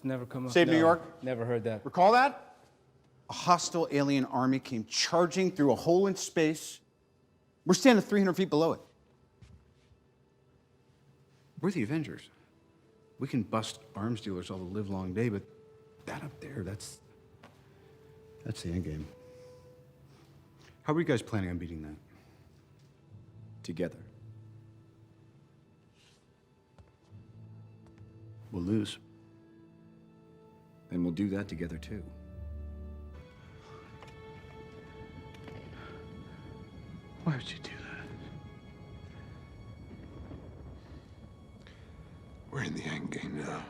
never come up. Save New York? Never heard that. Recall that? A hostile alien army came charging through a hole in space. We're standing 300 feet below it. We're the Avengers. We can bust arms dealers all the live long day, but that up there, that's the end game. How are you guys planning on beating that? Together. We'll lose. And we'll do that together too. Why would you do that? We're in the end game now.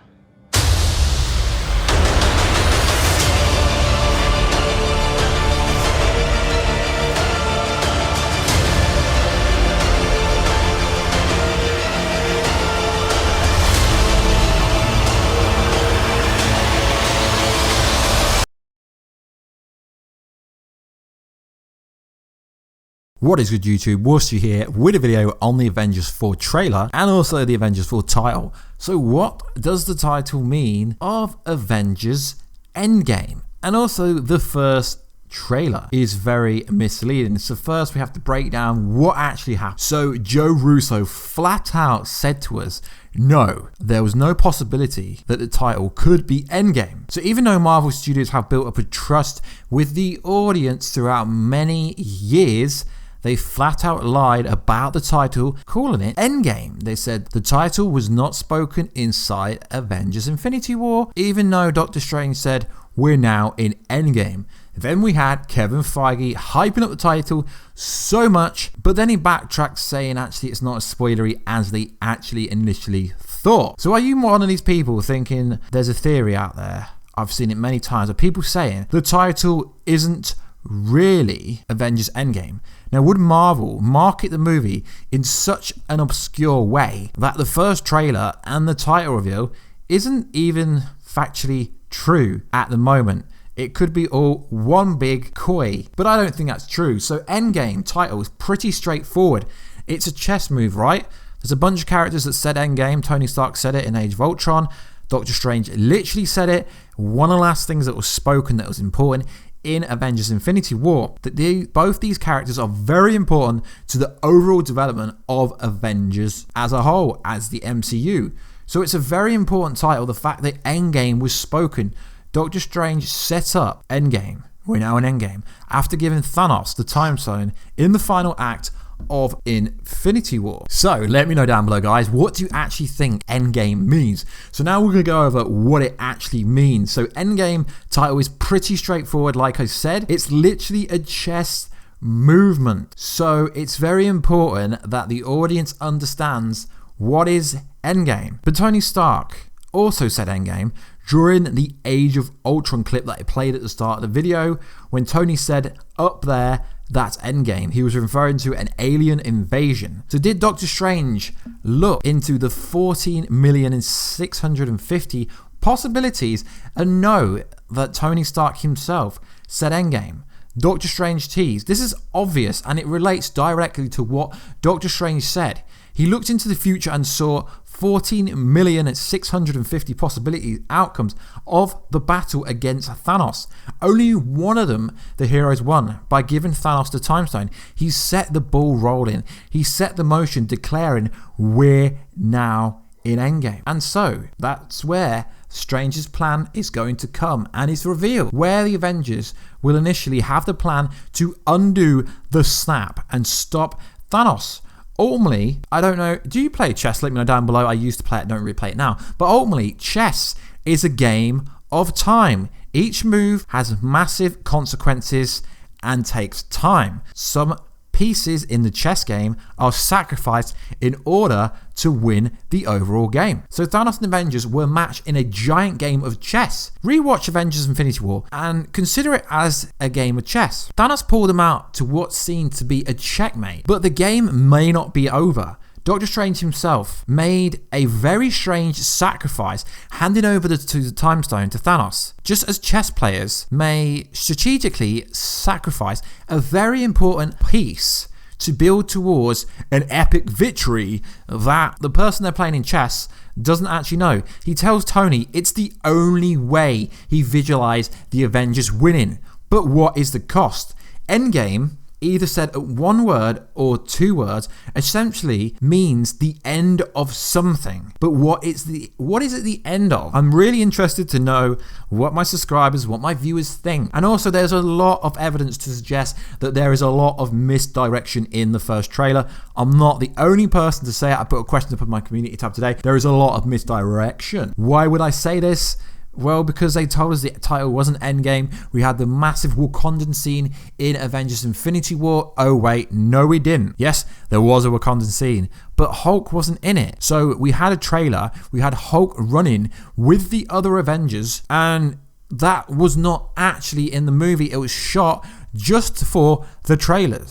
What is good YouTube, Warstu here with a video on the Avengers 4 trailer and also the Avengers 4 title. So what does the title mean of Avengers Endgame? And also the first trailer is very misleading. So first we have to break down what actually happened. So Joe Russo flat out said to us, no, there was no possibility that the title could be Endgame. So even though Marvel Studios have built up a trust with the audience throughout many years, they flat out lied about the title, calling it Endgame. They said the title was not spoken inside Avengers Infinity War, even though Doctor Strange said we're now in Endgame. Then we had Kevin Feige hyping up the title so much, but then he backtracked saying actually it's not as spoilery as they actually initially thought. So are you one of these people thinking there's a theory out there? I've seen it many times of people saying the title isn't really Avengers Endgame. Now, would Marvel market the movie in such an obscure way that the first trailer and the title reveal isn't even factually true at the moment? It could be all one big coy, but I don't think that's true. So Endgame title is pretty straightforward. It's a chess move, right? There's a bunch of characters that said Endgame. Tony Stark said it in Age of Ultron. Doctor Strange literally said it. One of the last things that was spoken that was important in Avengers Infinity War, that both these characters are very important to the overall development of Avengers as a whole, as the MCU. So it's a very important title, the fact that Endgame was spoken. Doctor Strange set up Endgame, we're now in Endgame, after giving Thanos the time stone in the final act of Infinity War. So let me know down below, guys, what do you actually think Endgame means? So now we're going to go over what it actually means. So Endgame title is pretty straightforward. Like I said, it's literally a chess movement. So it's very important that the audience understands what is Endgame. But Tony Stark also said Endgame during the Age of Ultron clip that I played at the start of the video, when Tony said up there, that's Endgame. He was referring to an alien invasion. So did Doctor Strange look into the 14,650,000 possibilities and know that Tony Stark himself said Endgame? Doctor Strange teased. This is obvious and it relates directly to what Doctor Strange said. He looked into the future and saw 14,650,000 possibility outcomes of the battle against Thanos. Only one of them the heroes won by giving Thanos the time stone. He set the ball rolling. He set the motion declaring we're now in Endgame. And so that's where Strange's plan is going to come and is revealed, where the Avengers will initially have the plan to undo the snap and stop Thanos. Ultimately, I don't know, do you play chess? Let me know down below. I used to play it, don't really play it now. But ultimately, chess is a game of time. Each move has massive consequences and takes time. Some pieces in the chess game are sacrificed in order to win the overall game. So Thanos and Avengers were matched in a giant game of chess. Rewatch Avengers Infinity War and consider it as a game of chess. Thanos pulled them out to what seemed to be a checkmate, but the game may not be over. Doctor Strange himself made a very strange sacrifice, handing over the time stone to Thanos. Just as chess players may strategically sacrifice a very important piece to build towards an epic victory that the person they're playing in chess doesn't actually know. He tells Tony it's the only way he visualized the Avengers winning. But what is the cost? Endgame, either said one word or two words, essentially means the end of something. But what is it the end of? I'm really interested to know what my subscribers, what my viewers think. And also there's a lot of evidence to suggest that there is a lot of misdirection in the first trailer. I'm not the only person to say it. I put a question up in my community tab today. There is a lot of misdirection. Why would I say this? Well, because they told us the title wasn't Endgame. We had the massive Wakandan scene in Avengers Infinity War. Oh wait, no we didn't. Yes, there was a Wakandan scene, but Hulk wasn't in it. So we had a trailer, we had Hulk running with the other Avengers, and that was not actually in the movie. It was shot just for the trailer.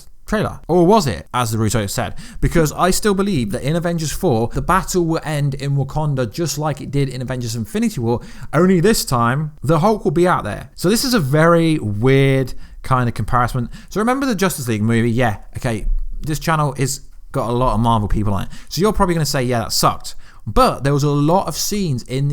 Or was it, as the Russo said? Because I still believe that in Avengers 4, the battle will end in Wakanda just like it did in Avengers Infinity War, only this time, the Hulk will be out there. So this is a very weird kind of comparison. So remember the Justice League movie? Yeah, okay, this channel is got a lot of Marvel people on it. So you're probably going to say, yeah, that sucked. But there was a lot of scenes in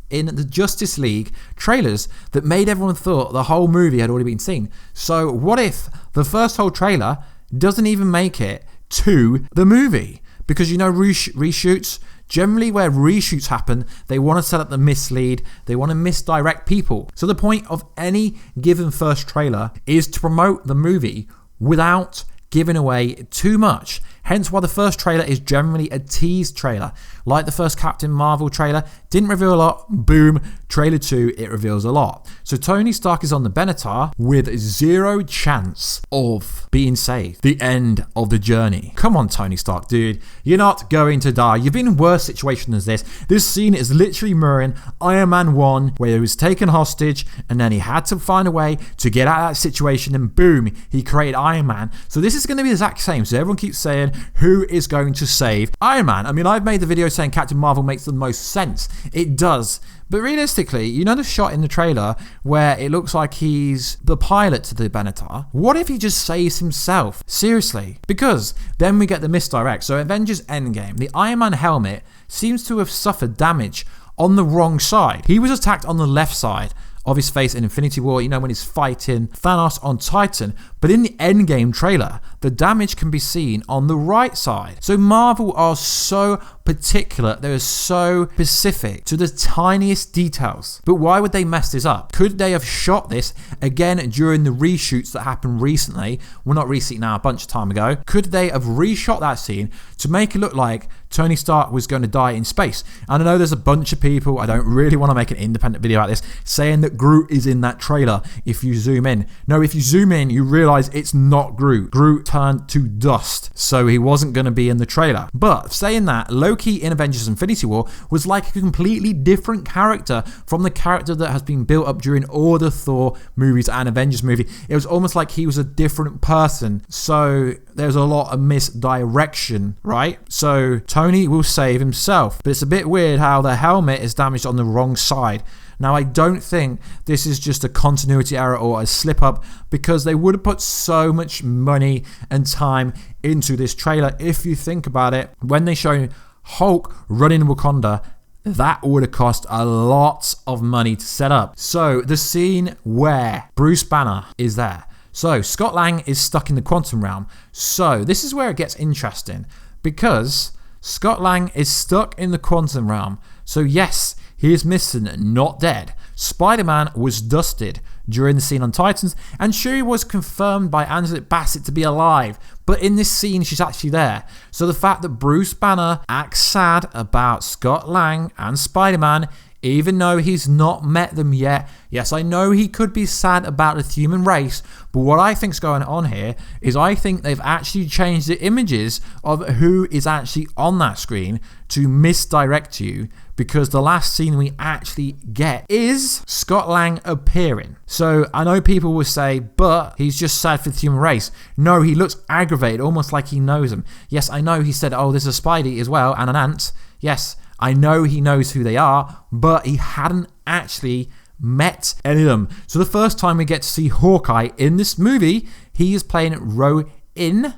the Justice League trailers that made everyone thought the whole movie had already been seen. So what if the first whole trailer doesn't even make it to the movie? Because you know reshoots, generally where reshoots happen, they want to set up the mislead, they want to misdirect people. So the point of any given first trailer is to promote the movie without giving away too much. Hence why the first trailer is generally a tease trailer. Like the first Captain Marvel trailer, didn't reveal a lot, boom, trailer 2, it reveals a lot. So Tony Stark is on the Benatar with zero chance of being saved. The end of the journey. Come on, Tony Stark, dude. You're not going to die. You've been in worse situations than this. This scene is literally mirroring Iron Man 1, where he was taken hostage and then he had to find a way to get out of that situation, and boom, he created Iron Man. So this is going to be the exact same. So everyone keeps saying, who is going to save Iron Man? I mean, I've made the video saying Captain Marvel makes the most sense. It does. But realistically, you know the shot in the trailer where it looks like he's the pilot to the Benatar? What if he just saves himself? Seriously. Because then we get the misdirect. So Avengers Endgame, the Iron Man helmet seems to have suffered damage on the wrong side. He was attacked on the left side of his face in Infinity War, you know, when he's fighting Thanos on Titan. But in the Endgame trailer, the damage can be seen on the right side. So Marvel are so particular, they're so specific to the tiniest details. But why would they mess this up? Could they have shot this again during the reshoots that happened recently? Well, not recently now, a bunch of time ago. Could they have reshot that scene to make it look like Tony Stark was going to die in space? And I know there's a bunch of people, I don't really want to make an independent video about this, saying that Groot is in that trailer if you zoom in. No, if you zoom in, you realize it's not Groot. Groot turned to dust, so he wasn't going to be in the trailer. But saying that, Loki in Avengers Infinity War was like a completely different character from the character that has been built up during all the Thor movies and Avengers movie. It was almost like he was a different person. So there's a lot of misdirection, right? So Tony will save himself. But it's a bit weird how the helmet is damaged on the wrong side. Now, I don't think this is just a continuity error or a slip up, because they would have put so much money and time into this trailer. If you think about it, when they show Hulk running Wakanda, that would have cost a lot of money to set up. So the scene where Bruce Banner is there. So Scott Lang is stuck in the quantum realm. So this is where it gets interesting, because Scott Lang is stuck in the quantum realm. So yes, he is missing, not dead. Spider-Man was dusted during the scene on Titans, and Shuri was confirmed by Angela Bassett to be alive. But in this scene, she's actually there. So the fact that Bruce Banner acts sad about Scott Lang and Spider-Man, even though he's not met them yet. Yes, I know he could be sad about the human race, but what I think's going on here is I think they've actually changed the images of who is actually on that screen to misdirect you, because the last scene we actually get is Scott Lang appearing. So I know people will say, but he's just sad for the human race. No, he looks aggravated, almost like he knows them. Yes, I know he said, oh, there's a Spidey as well and an ant. Yes, I know he knows who they are, but he hadn't actually met any of them. So the first time we get to see Hawkeye in this movie, he is playing Ro But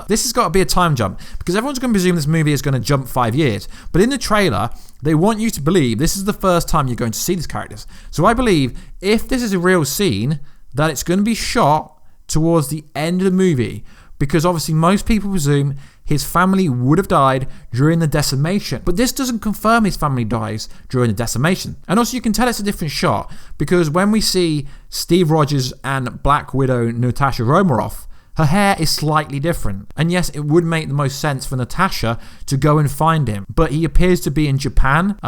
this has got to be a time jump because everyone's going to presume this movie is going to jump 5 years. But in the trailer, they want you to believe this is the first time you're going to see these characters. So I believe if this is a real scene, that it's going to be shot towards the end of the movie, because obviously most people presume his family would have died during the decimation. But this doesn't confirm his family dies during the decimation. And also you can tell it's a different shot because when we see Steve Rogers and Black Widow Natasha Romanoff, her hair is slightly different. And yes, it would make the most sense for Natasha to go and find him. But he appears to be in Japan,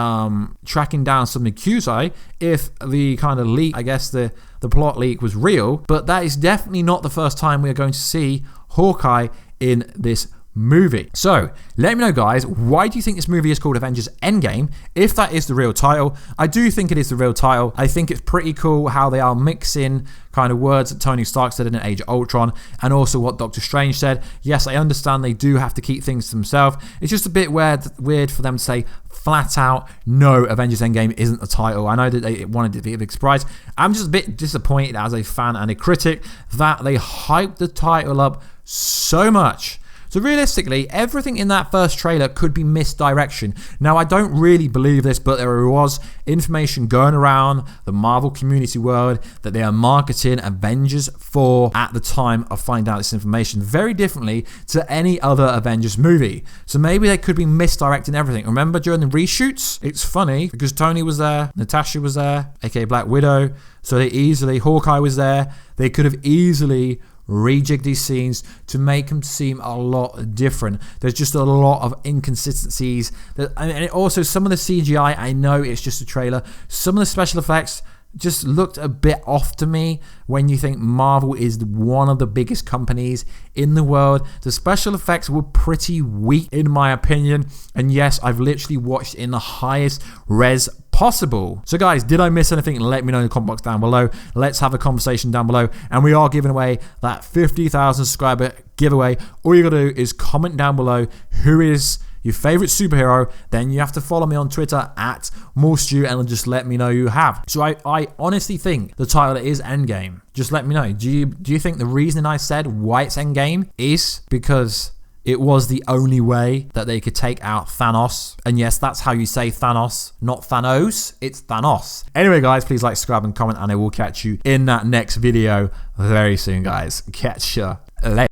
tracking down some Yakuza, if the kind of leak, I guess the plot leak was real. But that is definitely not the first time we are going to see Hawkeye in this movie. So let me know, guys, why do you think this movie is called Avengers Endgame? If that is the real title, I do think it is the real title. I think it's pretty cool how they are mixing kind of words that Tony Stark said in Age of Ultron and also what Doctor Strange said. Yes, I understand they do have to keep things to themselves. It's just a bit weird for them to say flat out, no, Avengers Endgame isn't the title. I know that they wanted it to be a big surprise. I'm just a bit disappointed as a fan and a critic that they hyped the title up so much. So realistically, everything in that first trailer could be misdirection. Now, I don't really believe this, but there was information going around the Marvel community world that they are marketing Avengers 4 at the time of finding out this information very differently to any other Avengers movie. So maybe they could be misdirecting everything. Remember during the reshoots? It's funny because Tony was there, Natasha was there, aka Black Widow. So Hawkeye was there. They could have easily rejig these scenes to make them seem a lot different. There's just a lot of inconsistencies. And also some of the CGI, I know it's just a trailer, some of the special effects just looked a bit off to me when you think Marvel is one of the biggest companies in the world. The special effects were pretty weak in my opinion. And yes, I've literally watched in the highest res possible. So guys, did I miss anything? Let me know in the comment box down below. Let's have a conversation down below. And we are giving away that 50,000 subscriber giveaway. All you gotta do is comment down below who is your favorite superhero. Then you have to follow me on Twitter at Warstu and just let me know who you have. So I honestly think the title is Endgame. Just let me know. Do you think the reason I said why it's Endgame is because it was the only way that they could take out Thanos? And yes, that's how you say Thanos, not Thanos, it's Thanos. Anyway, guys, please like, subscribe, and comment, and I will catch you in that next video very soon, guys. Catch ya later.